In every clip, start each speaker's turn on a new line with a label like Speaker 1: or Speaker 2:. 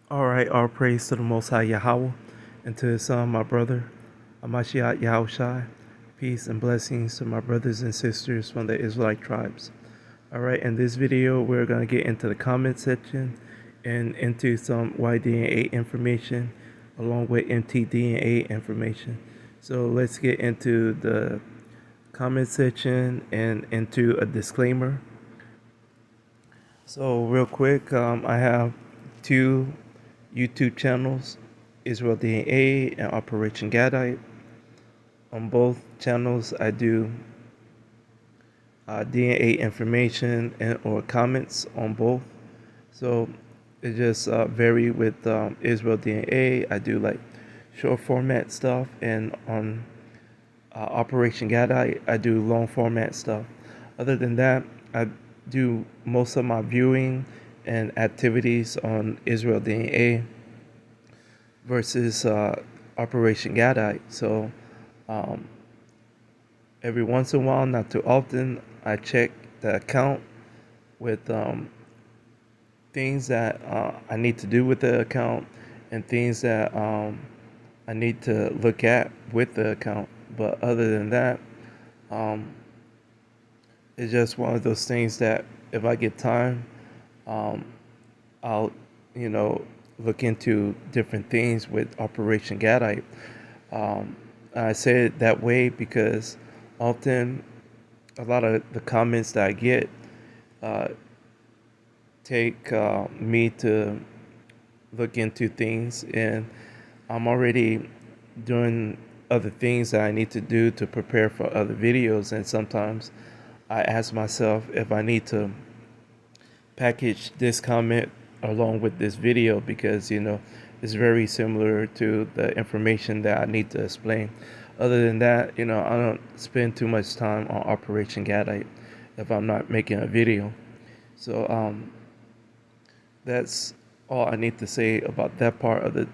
Speaker 1: All right, all praise to the Most High Yahweh and to His Son, my brother, Amashiach Yahushai. Peace and blessings to my brothers and sisters from the Israelite tribes. All right, in this video, we're going to get into the comment section and into some YDNA information along with mtdna information. So let's get into the comment section and into a disclaimer. So real quick, I have two YouTube channels, Israel DNA and Operation Gadite. On both channels, I do DNA information and or comments on both. So it just vary with Israel DNA. I do like short format stuff, and on Operation Gadite, I do long format stuff. Other than that, I do most of my viewing and activities on Israel DNA versus Operation Gadite. So um, every once in a while, not too often, I check the account with things that I need to do with the account and things that I need to look at with the account. But other than that, um, it's just one of those things that if I get time, um, I'll, you know, look into different things with Operation Gadite. Um, I say it that way because often a lot of the comments that I get uh, take me to look into things, and I'm already doing other things that I need to do to prepare for other videos. And sometimes I ask myself if I need to package this comment along with this video because it's very similar to the information that I need to explain. Other than that, I don't spend too much time on Operation Gadite if I'm not making a video. So that's all I need to say about that part of the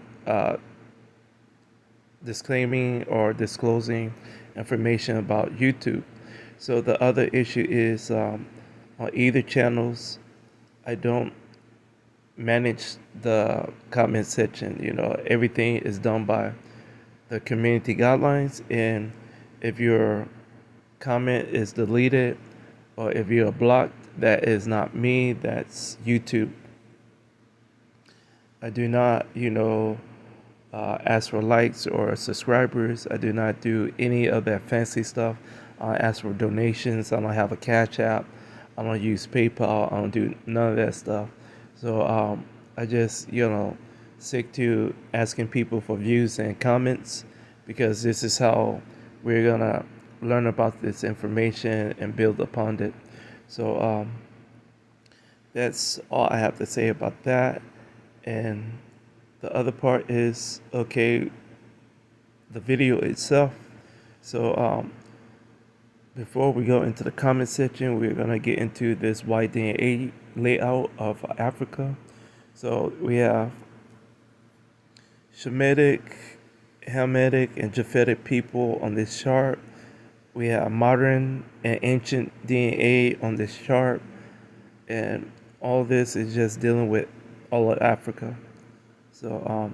Speaker 1: disclaiming or disclosing information about YouTube. So the other issue is on either channels, I don't manage the comment section. Everything is done by the community guidelines, and if your comment is deleted or if you're blocked, that is not me, that's YouTube. I do not, ask for likes or subscribers. I do not do any of that fancy stuff. I ask for donations. I don't have a Cash App. I don't use PayPal. I don't do none of that stuff. So I just, stick to asking people for views and comments because this is how we're going to learn about this information and build upon it. So that's all I have to say about that. And the other part is, okay, the video itself. So before we go into the comment section, we're going to get into this YDNA layout of Africa. So we have Shemitic, Hamitic, and Japhetic people on this chart. We have modern and ancient DNA on this chart. And all this is just dealing with all of Africa. So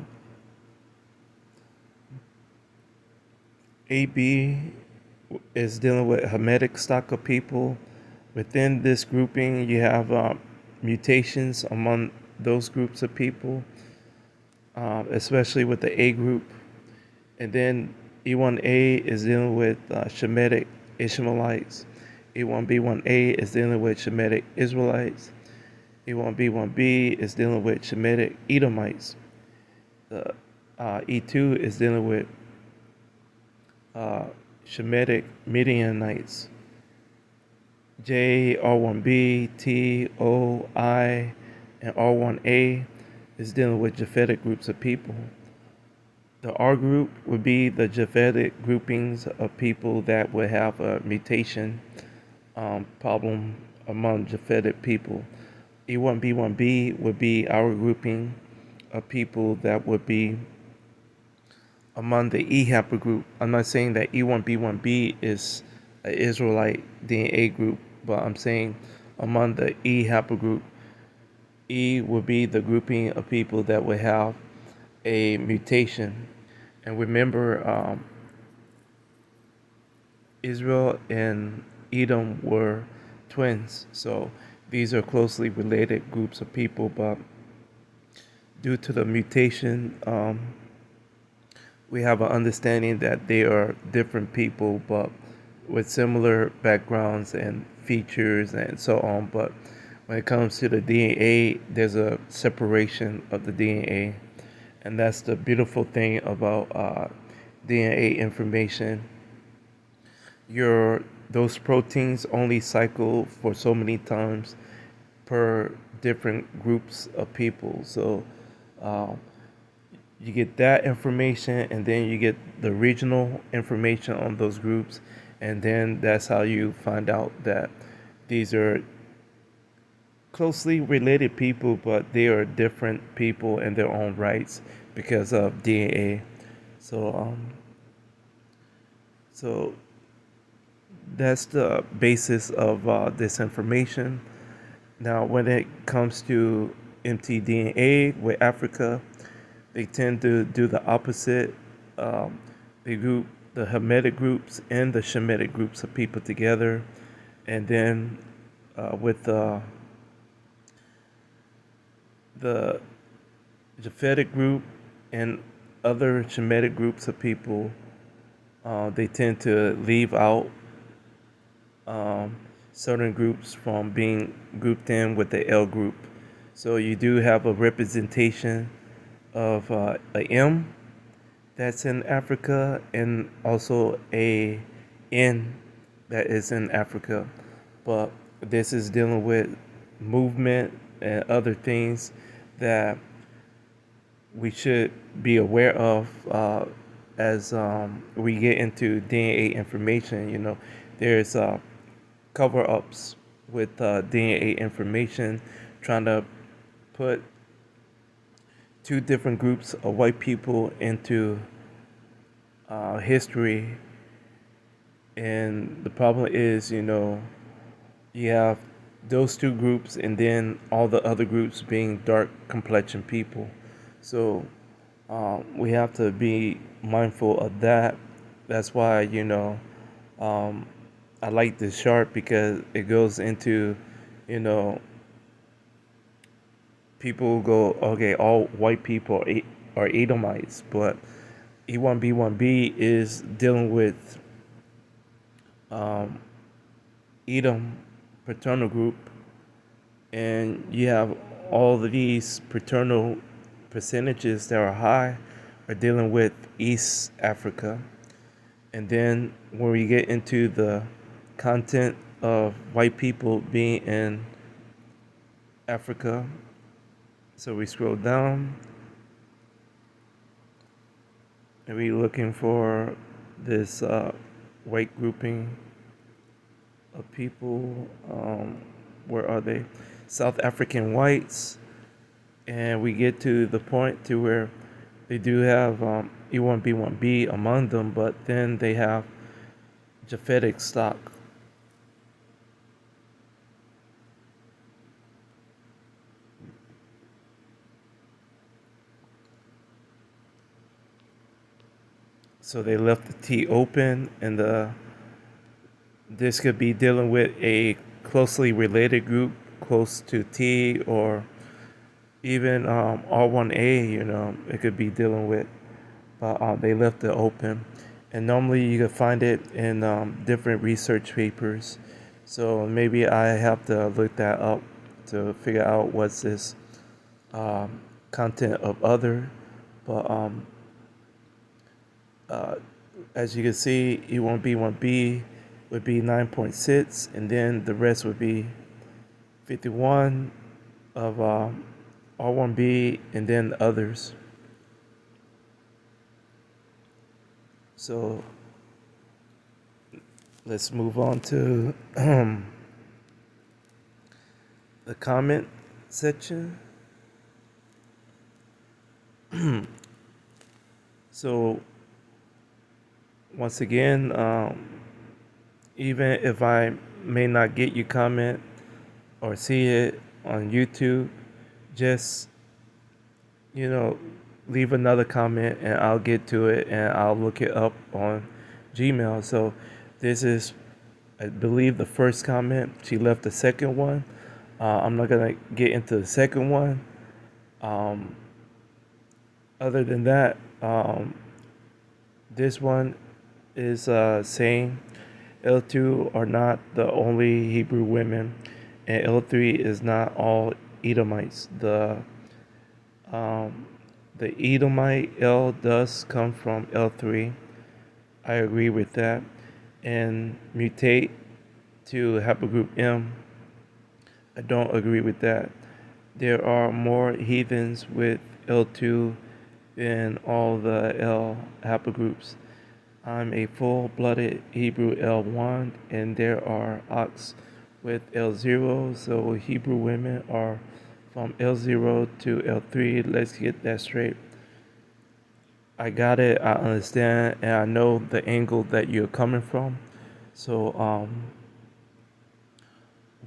Speaker 1: AB is dealing with Hamitic stock of people. Within this grouping, you have mutations among those groups of people, especially with the A group. And then E1A is dealing with Shemitic Ishmaelites. E1B1A is dealing with Shemitic Israelites. E1B1B is dealing with Shemitic Edomites. The E2 is dealing with Shemitic Midianites. J, R1B, T, O, I, and R1A is dealing with Japhetic groups of people. The R group would be the Japhetic groupings of people that would have a mutation problem among Japhetic people. E1B1B would be our grouping of people that would be among the E haplogroup. I'm not saying that E1B1B is an Israelite DNA group, but I'm saying among the E haplogroup, E would be the grouping of people that would have a mutation. And remember, Israel and Edom were twins, so these are closely related groups of people, but due to the mutation, we have an understanding that they are different people, but with similar backgrounds and features and so on. But when it comes to the DNA, there's a separation of the DNA, and that's the beautiful thing about DNA information. Your those proteins only cycle for so many times per different groups of people. So uh, you get that information, and then you get the regional information on those groups, and then that's how you find out that these are closely related people, but they are different people in their own rights because of DNA. So, so that's the basis of this information. Now, when it comes to mtDNA with Africa, they tend to do the opposite. Um, they group the Hamitic groups and the Shemitic groups of people together, and then with the Japhetic group and other Shemitic groups of people, they tend to leave out um, certain groups from being grouped in with the L group. So you do have a representation of a M that's in Africa and also a N that is in Africa. But this is dealing with movement and other things that we should be aware of as we get into DNA information. There's cover ups with DNA information, trying to put two different groups of white people into history. And the problem is, you have those two groups and then all the other groups being dark complexion people. So we have to be mindful of that. That's why, um, I like this chart because it goes into, you know, people go, okay, all white people are Edomites, but E1B1B is dealing with um, Edom paternal group, and you have all of these paternal percentages that are high are dealing with East Africa. And then when we get into the content of white people being in Africa, so we scroll down and we looking for this white grouping of people. Where are they? South African whites, and we get to the point to where they do have E1B1B among them, but then they have Japhetic stock. So they left the T open, and this could be dealing with a closely related group close to T, or even R1A. It could be dealing with, but they left it open. And normally you can find it in different research papers. So maybe I have to look that up to figure out what's this um, content of other. But uh, as you can see, E1B1B would be 9.6, and then the rest would be 51 of R1B, and then the others. So let's move on to the comment section. So once again, even if I may not get your comment or see it on YouTube, just, you know, leave another comment and I'll get to it and I'll look it up on Gmail. So this is, I believe, the first comment. She left the second one. I'm not gonna get into the second one. Um, Other than that, this one is saying L2 are not the only Hebrew women, and L3 is not all Edomites. Um, the Edomite L does come from L3. I agree with that. And mutate to haplogroup M, I don't agree with that. There are more heathens with L2 than all the L haplogroups. I'm a full-blooded Hebrew L1, and there are ox with L0, so Hebrew women are from L0 to L3. Let's get that straight. I got it, I understand, and I know the angle that you're coming from. So,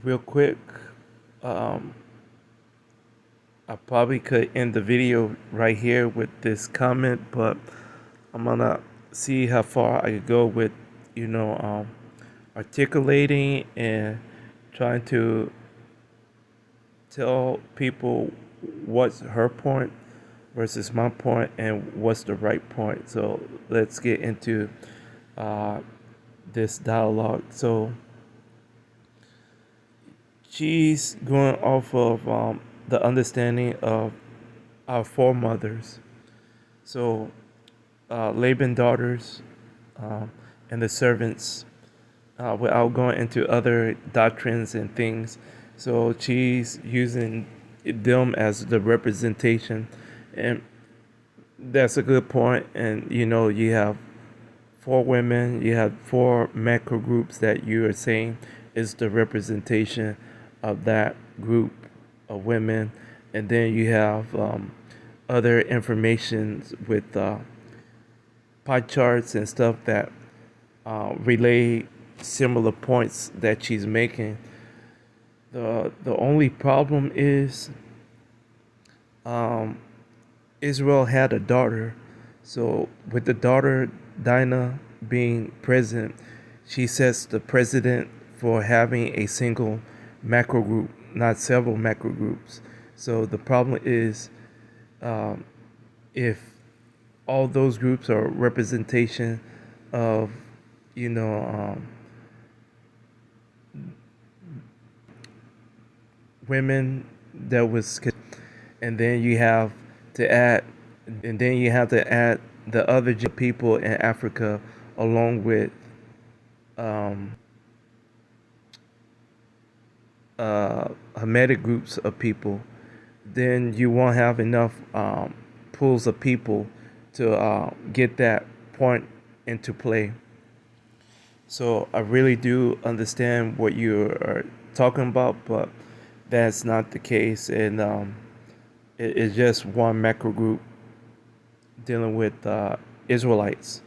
Speaker 1: real quick, um, I probably could end the video right here with this comment, but I'm gonna see how far I could go with, articulating and trying to tell people what's her point versus my point and what's the right point. So let's get into uh, this dialogue. So she's going off of the understanding of our foremothers. So Laban daughters and the servants, without going into other doctrines and things. So she's using them as the representation, and that's a good point. And you have four women, you have four macro groups that you are saying is the representation of that group of women, and then you have other information with pie charts and stuff that relay similar points that she's making. The only problem is um, Israel had a daughter, so with the daughter Dinah being present, she sets the precedent for having a single macro group, not several macro groups. So the problem is, um, if all those groups are representation of, you know, women that was, and then you have to add, the other people in Africa along with um, Hamitic groups of people, then you won't have enough pools of people to get that point into play. So I really do understand what you are talking about, but that's not the case, and it's just one macro group dealing with Israelites.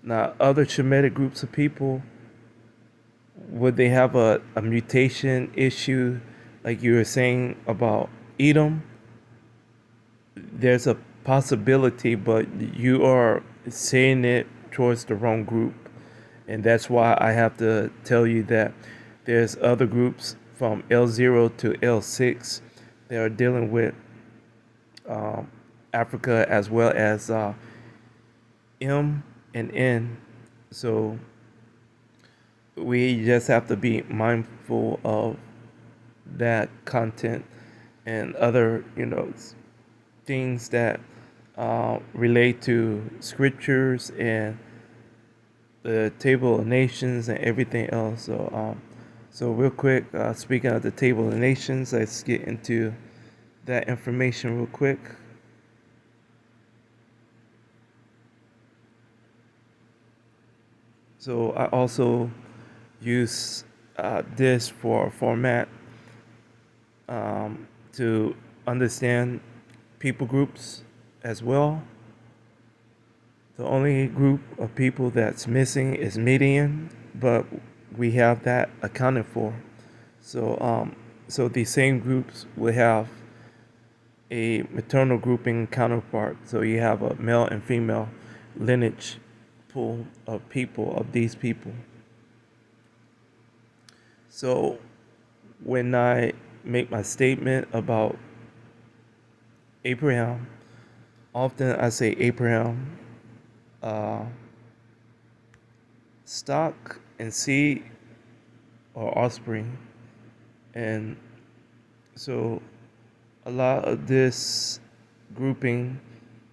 Speaker 1: Now, other Shemitic groups of people, would they have a mutation issue like you were saying about Edom? There's a possibility, but you are saying it towards the wrong group. And that's why I have to tell you that there's other groups from L0 to L6 that are dealing with Africa as well as M and N. So we just have to be mindful of that content and other, things that relate to scriptures and the table of nations and everything else. So real quick, speaking of the table of nations, let's get into that information real quick. So I also use this for format to understand people groups as well. The only group of people that's missing is Median, but we have that accounted for. So, so these same groups will have a maternal grouping counterpart. So you have a male and female lineage pool of people, of these people. So when I make my statement about Abraham, often I say Abraham, uh, stock and seed or offspring. And so a lot of this grouping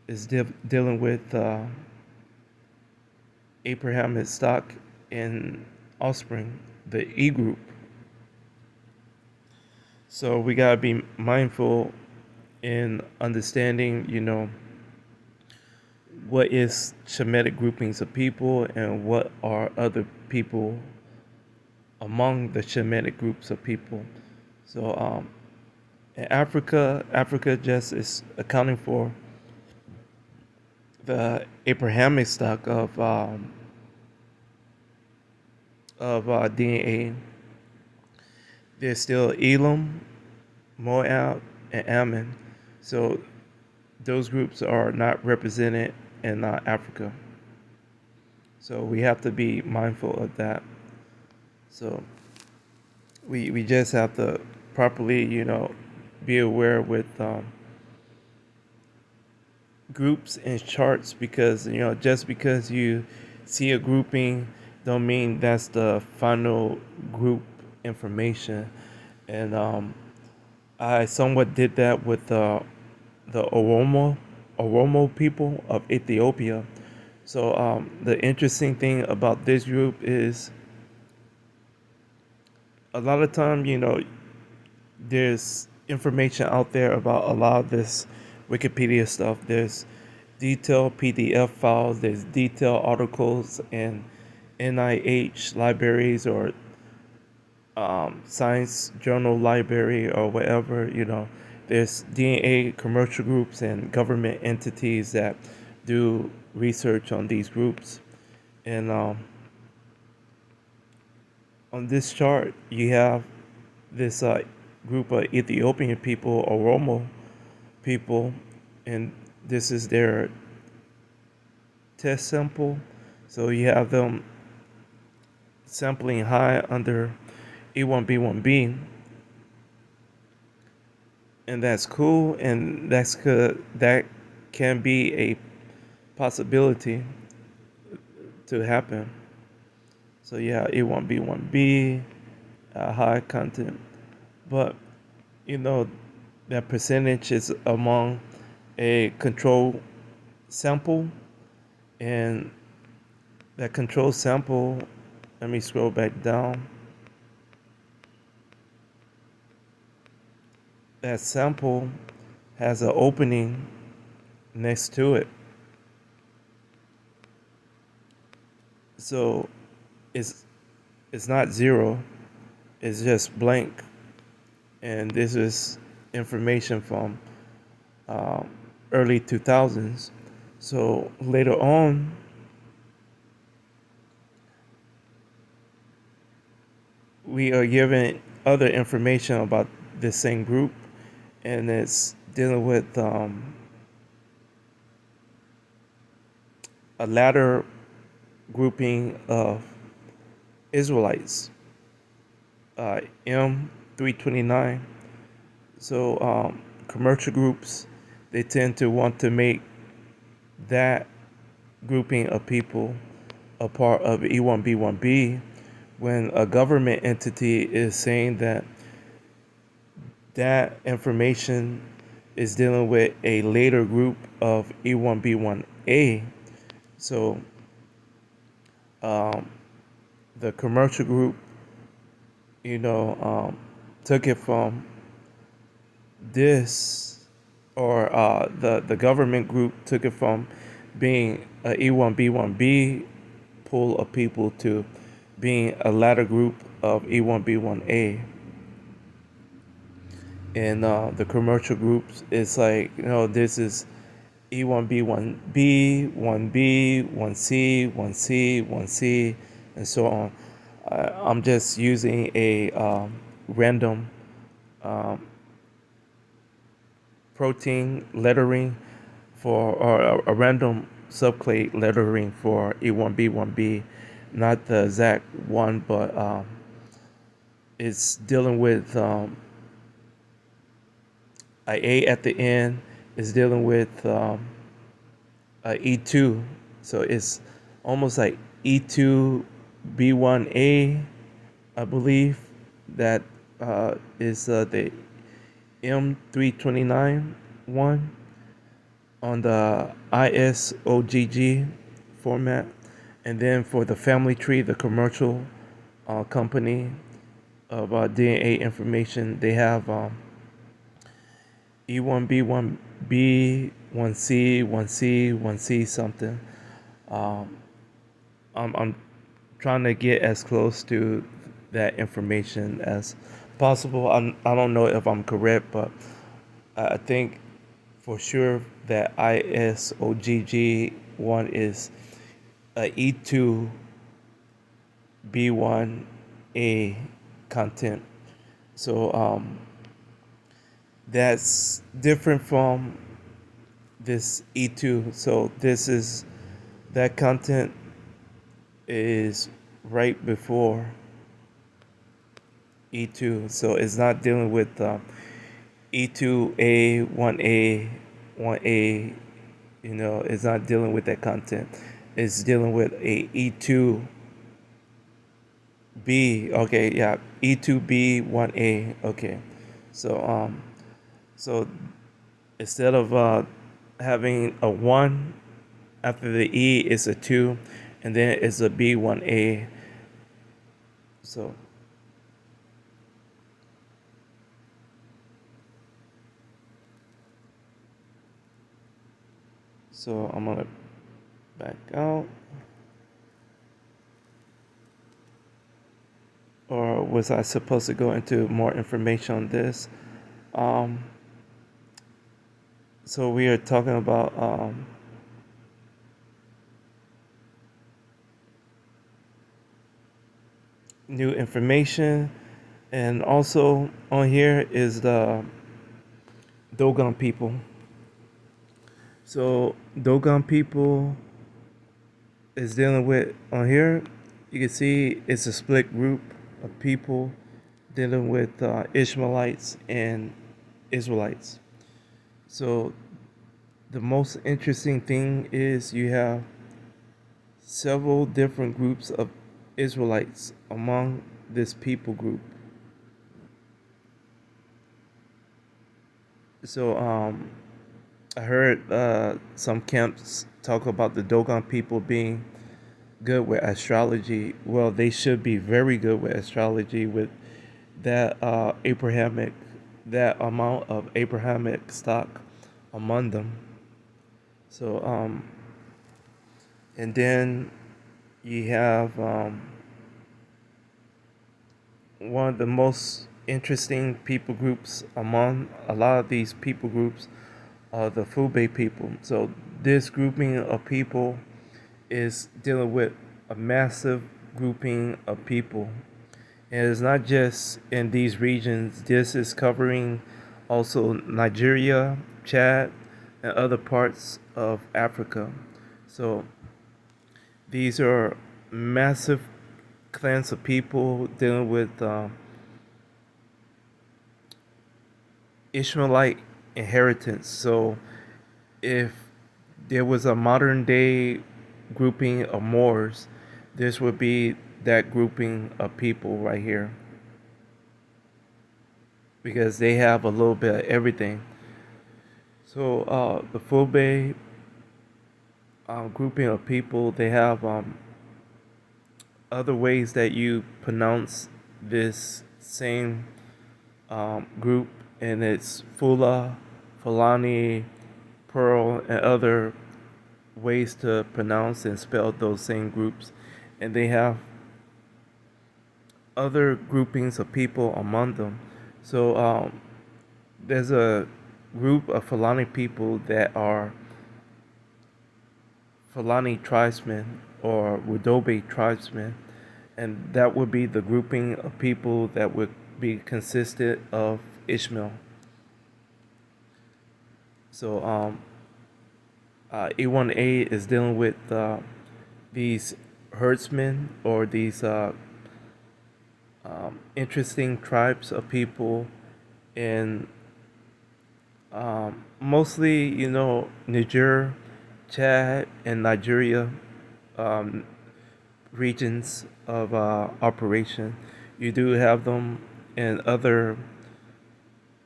Speaker 1: is dealing with Abrahamic stock and offspring, the E group. So we gotta be mindful in understanding, what is Shemitic groupings of people and what are other people among the Shemitic groups of people. So in Africa just is accounting for the Abrahamic stock of DNA. There's still Elam, Moab, and Ammon. So those groups are not represented in Africa. So we have to be mindful of that. So we just have to properly, be aware with groups and charts because, just because you see a grouping don't mean that's the final group information. And I somewhat did that with the Oromo people of Ethiopia. So the interesting thing about this group is a lot of time, there's information out there about a lot of this Wikipedia stuff. There's detailed PDF files, there's detailed articles in NIH libraries or science journal library or whatever. There's DNA commercial groups and government entities that do research on these groups. And on this chart, you have this group of Ethiopian people, Oromo people, and this is their test sample. So you have them sampling high under E1B1B, and that's cool, and that can be a possibility to happen. So yeah, E1B1B, high content, but you know that percentage is among a control sample, and that control sample, let me scroll back down. That sample has an opening next to it. So it's it's not zero, it's just blank. And this is information from um, early 2000s. So later on, we are given other information about this same group, and it's dealing with a latter grouping of Israelites, M329. So commercial groups, they tend to want to make that grouping of people a part of E1B1B when a government entity is saying that that information is dealing with a later group of E1B1A. So um, the commercial group, took it from this, or the government group took it from being a E1B1B pool of people to being a latter group of E1B1A. And the commercial groups, it's like, this is E1B1B, 1B, 1C, 1C, 1C, and so on. I'm just using a random um, protein lettering for, or a random subclade lettering for E1B1B, not the exact one, but it's dealing with a at the end. Is dealing with E2, so it's almost like E2B1A, I believe. That is the M329 one on the ISOGG format. And then for the family tree, the commercial company of DNA information, they have E1B, 1B, 1C, 1C, 1C something. Um, I'm trying to get as close to that information as possible. I don't know if I'm correct, but I think for sure that ISOGG one is a E2 B1A content. So that's different from this E2. So this is that content is right before E2. So it's not dealing with E2A, 1A, 1A. You know, it's not dealing with that content. It's dealing with a E2B. Okay, yeah, E2B, 1A. Okay, so so instead of having a 1 after the E, it's a 2, and then it's a B1A. So I'm gonna back out. Or was I supposed to go into more information on this? Um, so we are talking about new information, and also on here is the Dogon people. So Dogon people is dealing with on here. You can see it's a split group of people dealing with Ishmaelites and Israelites. So the most interesting thing is you have several different groups of Israelites among this people group. So I heard some camps talk about the Dogon people being good with astrology. Well, they should be very good with astrology with that Abrahamic, that amount of Abrahamic stock among them. So and then you have one of the most interesting people groups among a lot of these people groups are the Fuba people. So this grouping of people is dealing with a massive grouping of people. And it's not just in these regions. This is covering also Nigeria, Chad, and other parts of Africa. So these are massive clans of people dealing with Ishmaelite inheritance. So if there was a modern day grouping of Moors, this would be that grouping of people right here because they have a little bit of everything. So the Fulbe grouping of people, they have other ways that you pronounce this same group, and it's Fula, Fulani, Pearl, and other ways to pronounce and spell those same groups. And they have other groupings of people among them. So there's a group of Fulani people that are Fulani tribesmen or Wudobe tribesmen, and that would be the grouping of people that would be consisted of Ishmael. So E1A is dealing with these herdsmen or these interesting tribes of people in mostly, Niger, Chad, and Nigeria um, regions of operation. You do have them in other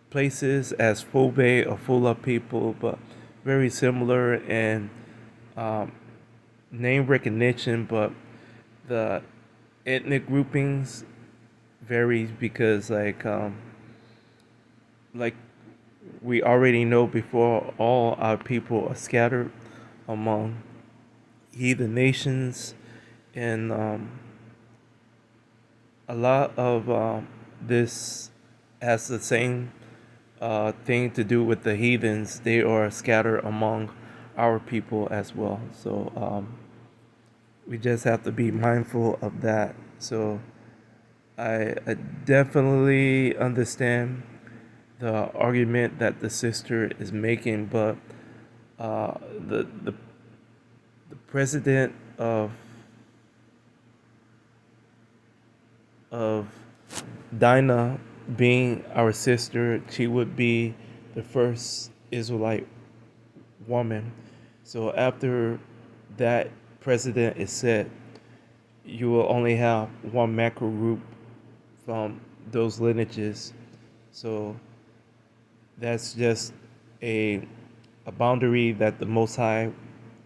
Speaker 1: places as Fuba or Fuba People, but very similar in um, name recognition, but the ethnic groupings varies because like we already know before, all our people are scattered among heathen nations, and a lot of this has the same thing to do with the heathens. They are scattered among our people as well. So we just have to be mindful of that. So I definitely understand the argument that the sister is making, but uh, the, the the president of Dinah being our sister, she would be the first Israelite woman. So after that president is set, you will only have one macro group from those lineages. So that's just a a boundary that the Most High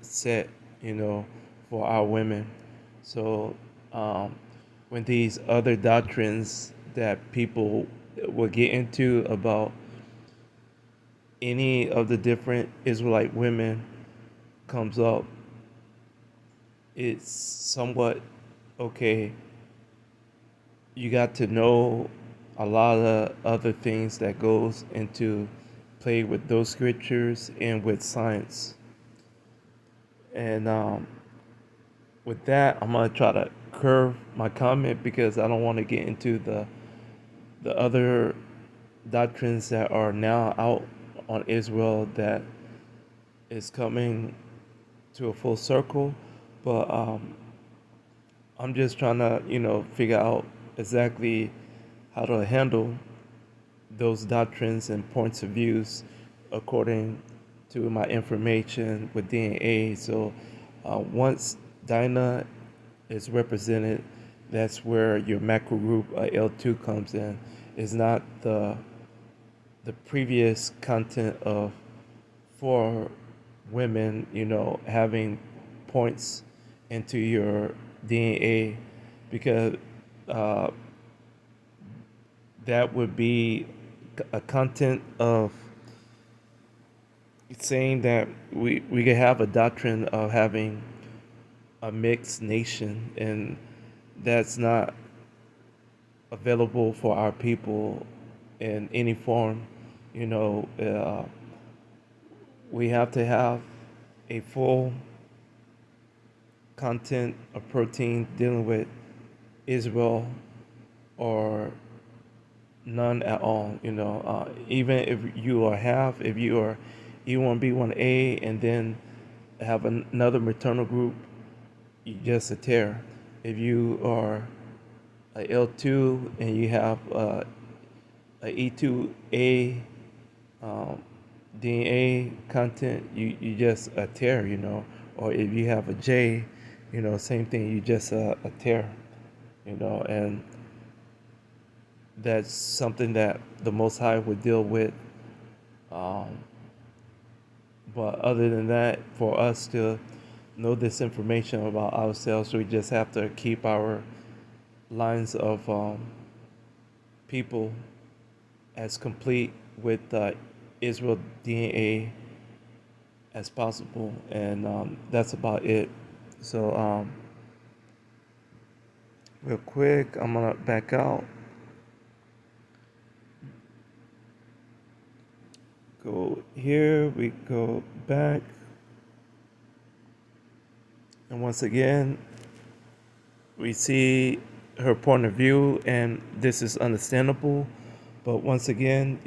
Speaker 1: set, for our women. So um, when these other doctrines that people will get into about any of the different Israelite women comes up, it's somewhat okay. You got to know a lot of other things that goes into play with those scriptures and with science. And with that, I'm gonna try to curve my comment because I don't want to get into the other doctrines that are now out on Israel that is coming to a full circle. But I'm just trying to, figure out exactly how to handle those doctrines and points of views according to my information with DNA. So once Dinah is represented, that's where your macro group L2 comes in. It's not the previous content of four women, having points into your DNA, because uh, that would be a content of saying that we could have a doctrine of having a mixed nation, and that's not available for our people in any form. You know, we have to have a full content of protein dealing with Israel or none at all. Even if you are half, if you are E1B1A and then have another maternal group, you just a tear. If you are a L2 and you have a E2A um, DNA content, you just a tear, Or if you have a J, same thing, you just a tear, and that's something that the Most High would deal with. Um, but other than that, for us to know this information about ourselves, we just have to keep our lines of people as complete with Israel DNA as possible, and that's about it. So, real quick, I'm gonna back out. Go here, we go back, and once again, we see her point of view, and this is understandable. But once again,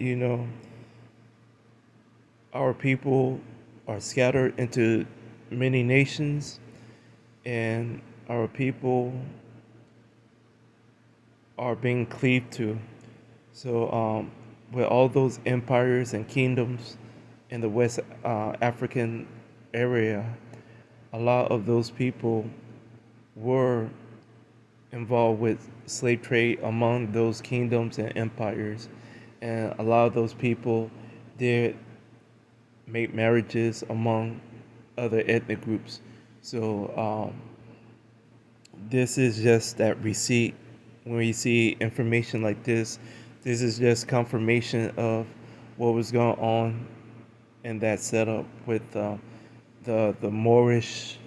Speaker 1: our people are scattered into many nations, and our people are being cleaved to. So, with all those empires and kingdoms in the West African area, a lot of those people were involved with slave trade among those kingdoms and empires. And a lot of those people did make marriages among other ethnic groups. So, this is just that receipt. When we see information like this is just confirmation of what was going on in that setup with the Moorish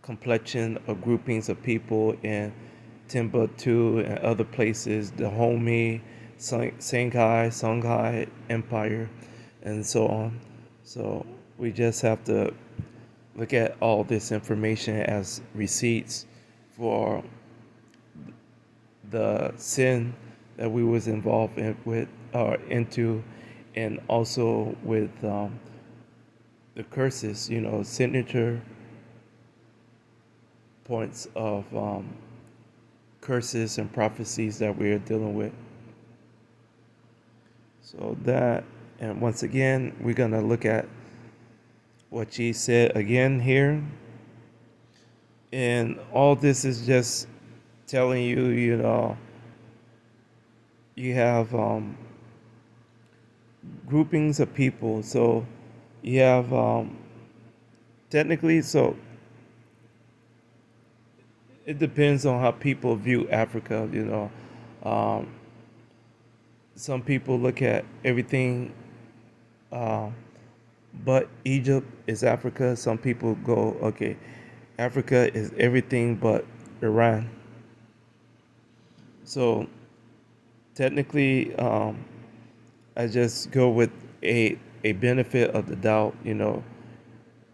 Speaker 1: complexion of groupings of people in Timbuktu and other places, the Homi, Songhai Empire, and so on. So we just have to look at all this information as receipts for the sin that we was involved in with or into, and also with the curses, signature points of curses and prophecies that we're dealing with. So that, and once again, we're gonna look at what she said again here, and all this is just telling you, you have groupings of people. So you have technically, so it depends on how people view Africa. Um, some people look at everything, uh, but Egypt is Africa. Some people go, okay, Africa is everything but Iran. So technically, I just go with a benefit of the doubt.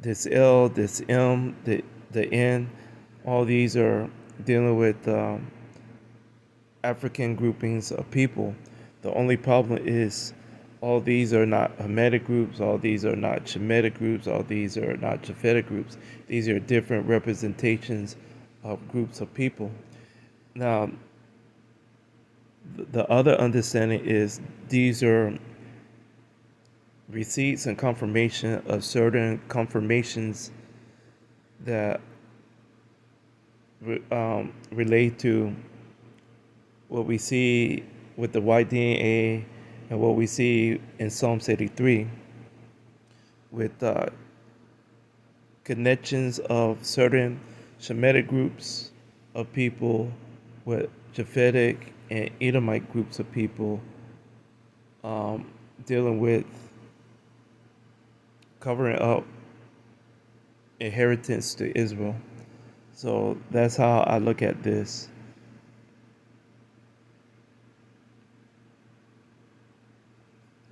Speaker 1: This L, this M, the N, all these are dealing with African groupings of people. The only problem is all these are not Hamitic groups, all these are not Shemitic groups, all these are not Japhetic groups. These are different representations of groups of people. Now, the other understanding is these are receipts and confirmation of certain confirmations that relate to what we see with the white DNA and what we see in Psalms 83 with connections of certain Shemitic groups of people with Japhetic and Edomite groups of people dealing with covering up inheritance to Israel. So that's how I look at this.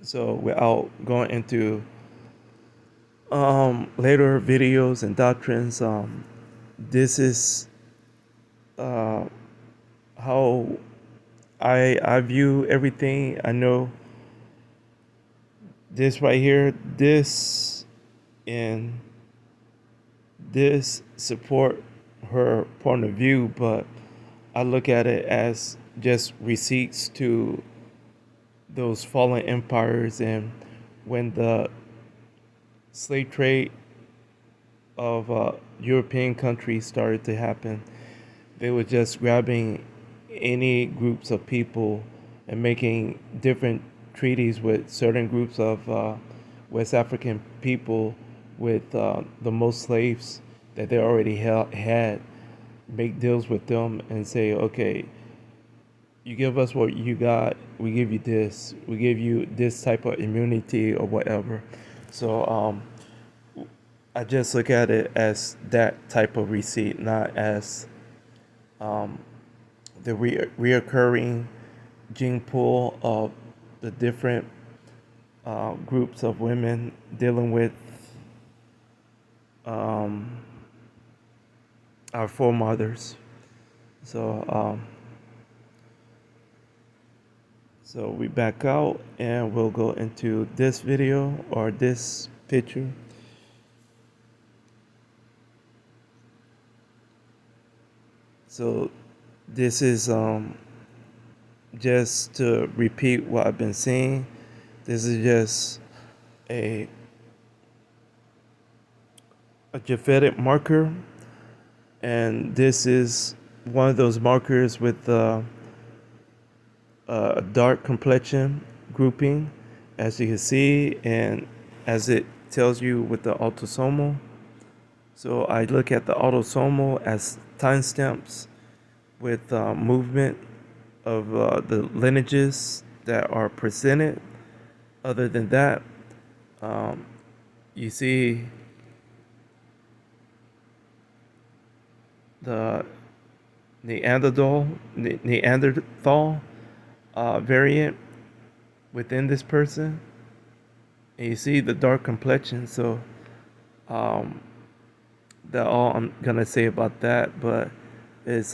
Speaker 1: So without going into later videos and doctrines, this is uh, how I view everything. I know this right here, this and this support her point of view, but I look at it as just receipts to those fallen empires. And when the slave trade of European countries started to happen, they were just grabbing any groups of people and making different treaties with certain groups of West African people with the most slaves that they already had, make deals with them and say, okay, you give us what you got, we give you this, we give you this type of immunity or whatever. So I just look at it as that type of receipt, not as um, the reoccurring gene pool of the different groups of women dealing with um, our foremothers. So, So we back out and we'll go into this video or this picture. So this is just to repeat what I've been saying. This is just a Japhetic marker, and this is one of those markers with a dark complexion grouping, as you can see, and as it tells you with the autosomal. So I look at the autosomal as timestamps with movement of the lineages that are presented. Other than that, um, you see the Neanderthal variant within this person, and you see the dark complexion. So um, that's all I'm gonna say about that. But it's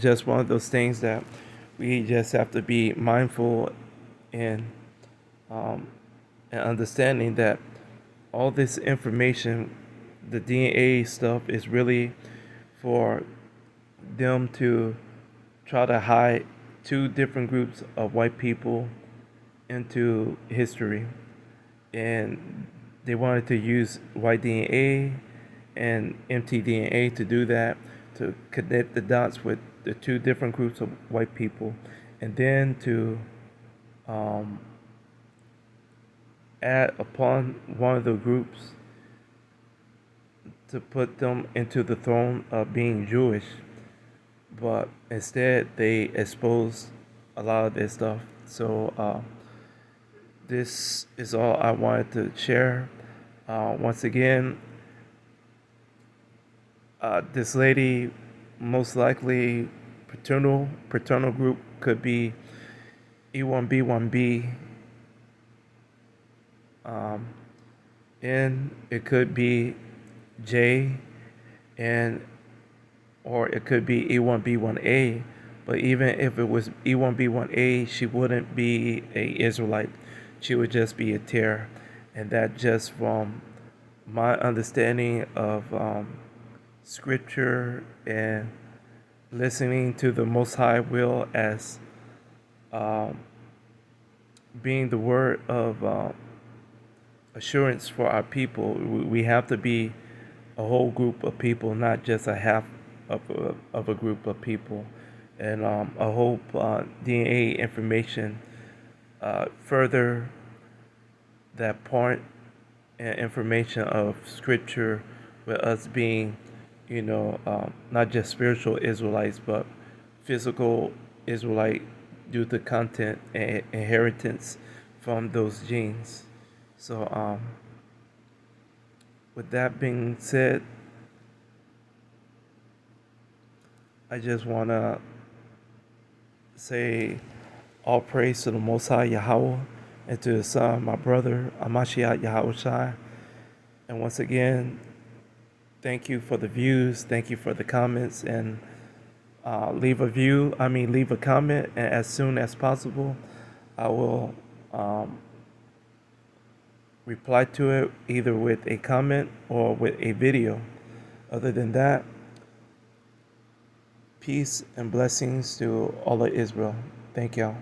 Speaker 1: just one of those things that we just have to be mindful and um, and understanding that all this information, the DNA stuff, is really for them to try to hide two different groups of white people into history. And they wanted to use white DNA and mtDNA to do that, to connect the dots with the two different groups of white people, and then to um, add upon one of the groups to put them into the throne of being Jewish. But instead, they exposed a lot of their stuff. So this is all I wanted to share. Once again, this lady, most likely paternal group could be E1B1B, and it could be J, and or it could be E1B1A. But even if it was E1B1A, she wouldn't be a Israelite. She would just be a tear, and that just from my understanding of scripture and listening to the Most High will as um, being the word of assurance for our people. We have to be a whole group of people, not just a half of a group of people. And I hope DNA information further that part and information of scripture with us being, not just spiritual Israelites, but physical Israelite due to content and inheritance from those genes. So, with that being said, I just want to say all praise to the Most High Yahweh and to His Son, my brother, Amashiach Yahushai. And once again, thank you for the views, thank you for the comments, and leave a comment, and as soon as possible, I will reply to it either with a comment or with a video. Other than that, peace and blessings to all of Israel. Thank y'all.